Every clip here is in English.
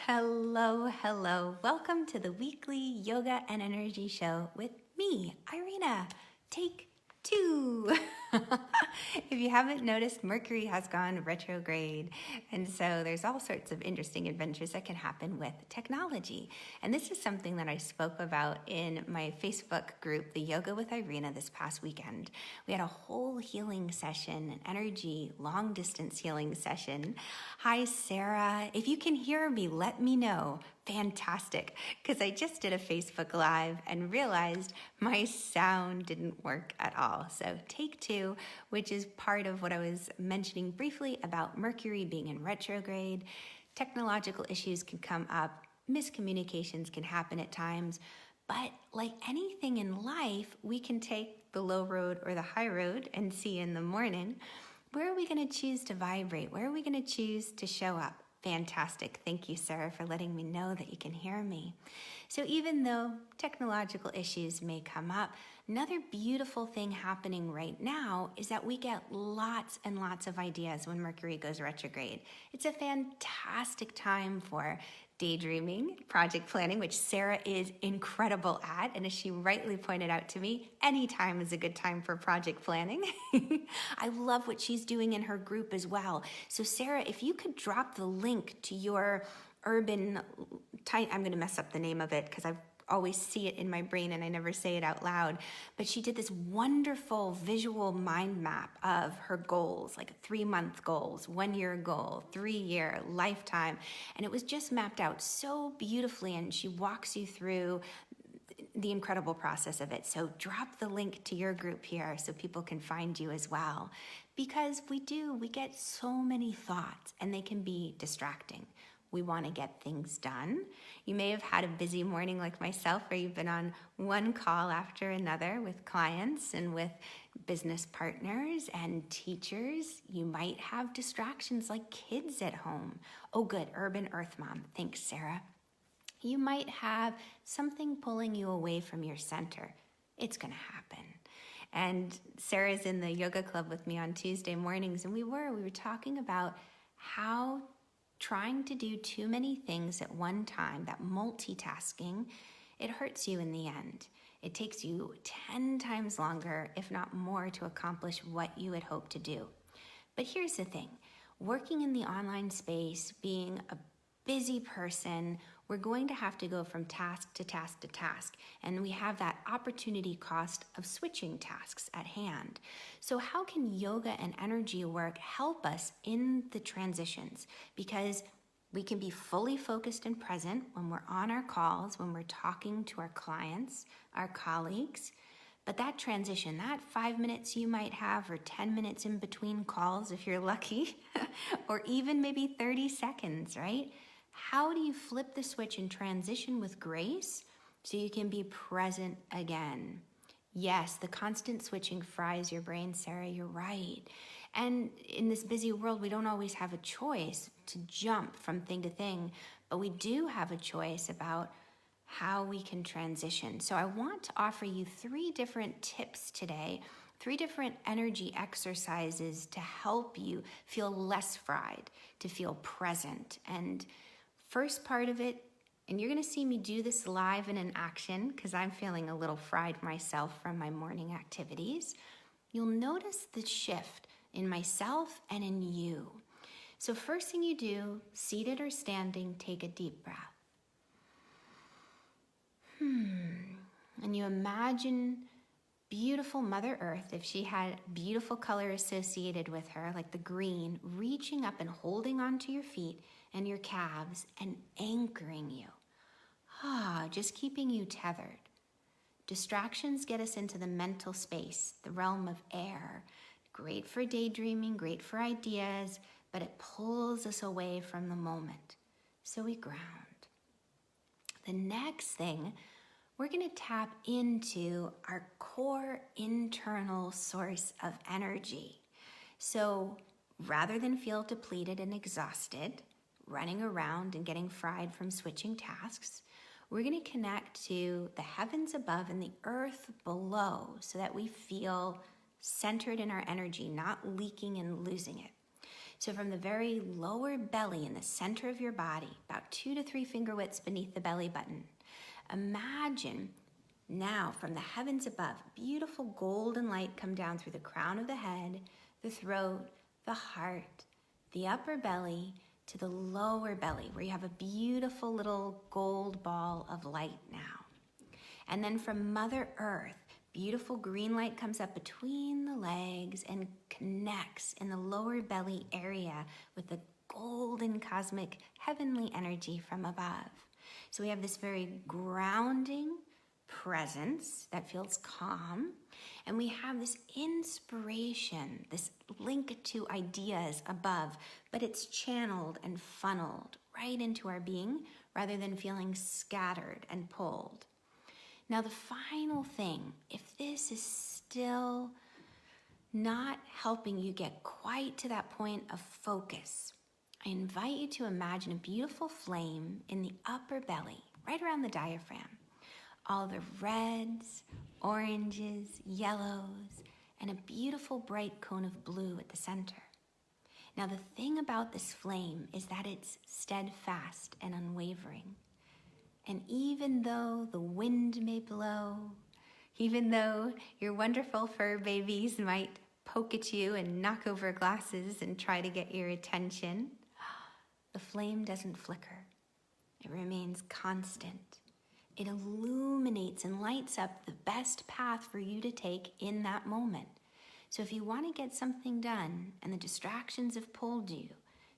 Hello, hello. Welcome to the weekly yoga and energy show with me, Irena. Take two. If you haven't noticed, Mercury has gone retrograde. And so there's all sorts of interesting adventures that can happen with technology. And this is something that I spoke about in my Facebook group, the Yoga with Irena, this past weekend. We had a whole healing session, an energy long distance healing session. Hi, Sarah. If you can hear me, let me know. Fantastic, because I just did a Facebook Live and realized my sound didn't work at all. So take two, which is part of what I was mentioning briefly about Mercury being in retrograde. Technological issues can come up, miscommunications can happen at times, but like anything in life, we can take the low road or the high road and see in the morning, where are we going to choose to vibrate? Where are we going to choose to show up? Fantastic. Thank you, Sarah, for letting me know that you can hear me. So even though technological issues may come up, another beautiful thing happening right now is that we get lots and lots of ideas when Mercury goes retrograde. It's a fantastic time for daydreaming, project planning, which Sarah is incredible at. And as she rightly pointed out to me, any time is a good time for project planning. I love what she's doing in her group as well. So Sarah, if you could drop the link to your urban, I'm going to mess up the name of it because I always see it in my brain and I never say it out loud, but she did this wonderful visual mind map of her goals, like 3-month goals, 1-year goal, 3-year, lifetime, and it was just mapped out so beautifully, and she walks you through the incredible process of it. So drop the link to your group here so people can find you as well, because we get so many thoughts and they can be distracting. We want to get things done. You may have had a busy morning like myself, where you've been on one call after another with clients and with business partners and teachers. You might have distractions like kids at home. Oh, good, Urban Earth Mom. Thanks, Sarah. You might have something pulling you away from your center. It's going to happen. And Sarah's in the yoga club with me on Tuesday mornings, and we were talking about how trying to do too many things at one time, that multitasking, it hurts you in the end. It takes you 10 times longer, if not more, to accomplish what you had hoped to do. But here's the thing, working in the online space, being a busy person, we're going to have to go from task to task to task, and we have that opportunity cost of switching tasks at hand. So how can yoga and energy work help us in the transitions? Because we can be fully focused and present when we're on our calls, when we're talking to our clients, our colleagues, but that transition, that 5 minutes you might have, or 10 minutes in between calls if you're lucky, or even maybe 30 seconds, right? How do you flip the switch and transition with grace so you can be present again? Yes, the constant switching fries your brain, Sarah, you're right. And in this busy world, we don't always have a choice to jump from thing to thing, but we do have a choice about how we can transition. So I want to offer you 3 different tips today, 3 different energy exercises to help you feel less fried, to feel present. And first part of it, and you're going to see me do this live and in action because I'm feeling a little fried myself from my morning activities. You'll notice the shift in myself and in you. So first thing you do, seated or standing, take a deep breath. And you imagine beautiful Mother Earth, if she had beautiful color associated with her, like the green, reaching up and holding onto your feet and your calves and anchoring you. Just keeping you tethered. Distractions get us into the mental space, the realm of air. Great for daydreaming, great for ideas, but it pulls us away from the moment. So we ground. The next thing, we're going to tap into our core internal source of energy. So rather than feel depleted and exhausted, running around and getting fried from switching tasks, we're going to connect to the heavens above and the earth below so that we feel centered in our energy, not leaking and losing it. So from the very lower belly in the center of your body, about 2 to 3 finger widths beneath the belly button, imagine now from the heavens above, beautiful golden light come down through the crown of the head, the throat, the heart, the upper belly, to the lower belly, where you have a beautiful little gold ball of light now. And then from Mother Earth, beautiful green light comes up between the legs and connects in the lower belly area with the golden cosmic heavenly energy from above. So we have this very grounding presence that feels calm, and we have this inspiration, this link to ideas above, but it's channeled and funneled right into our being rather than feeling scattered and pulled. Now the final thing, if this is still not helping you get quite to that point of focus, I invite you to imagine a beautiful flame in the upper belly, right around the diaphragm. All the reds, oranges, yellows, and a beautiful bright cone of blue at the center. Now the thing about this flame is that it's steadfast and unwavering. And even though the wind may blow, even though your wonderful fur babies might poke at you and knock over glasses and try to get your attention, the flame doesn't flicker. It remains constant. It illuminates and lights up the best path for you to take in that moment. So if you want to get something done and the distractions have pulled you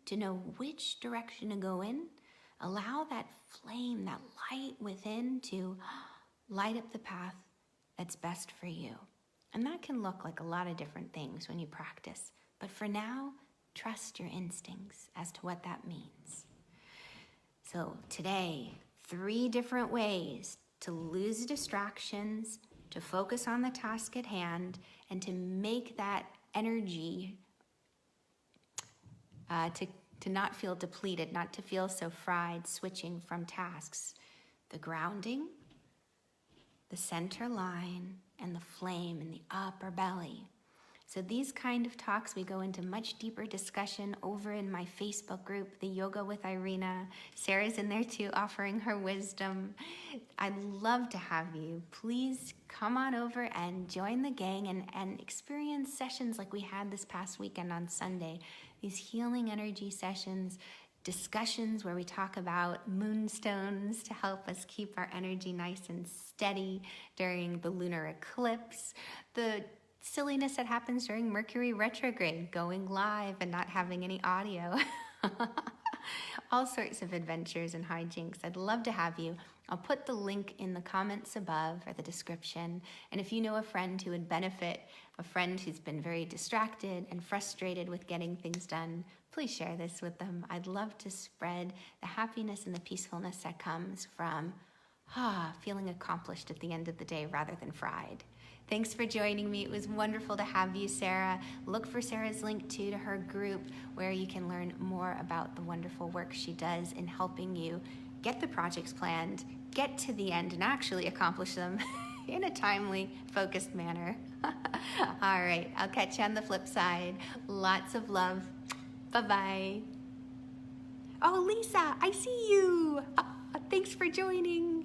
to know which direction to go in, allow that flame, that light within to light up the path that's best for you. And that can look like a lot of different things when you practice. But for now, trust your instincts as to what that means. So today, 3 different ways to lose distractions, to focus on the task at hand, and to make that energy to not feel depleted, not to feel so fried switching from tasks. The grounding, the center line, and the flame in the upper belly. So these kind of talks, we go into much deeper discussion over in my Facebook group, The Yoga with Irena. Sarah's in there too, offering her wisdom. I'd love to have you. Please come on over and join the gang and experience sessions like we had this past weekend on Sunday. These healing energy sessions, discussions where we talk about moonstones to help us keep our energy nice and steady during the lunar eclipse. The silliness that happens during Mercury retrograde, going live and not having any audio. All sorts of adventures and hijinks. I'd love to have you. I'll put the link in the comments above or the description. And if you know a friend who would benefit, a friend who's been very distracted and frustrated with getting things done, please share this with them. I'd love to spread the happiness and the peacefulness that comes from feeling accomplished at the end of the day rather than fried. Thanks for joining me. It was wonderful to have you, Sarah. Look for Sarah's link too to her group where you can learn more about the wonderful work she does in helping you get the projects planned, get to the end, and actually accomplish them in a timely, focused manner. All right, I'll catch you on the flip side. Lots of love. Bye-bye. Oh, Lisa, I see you. Thanks for joining.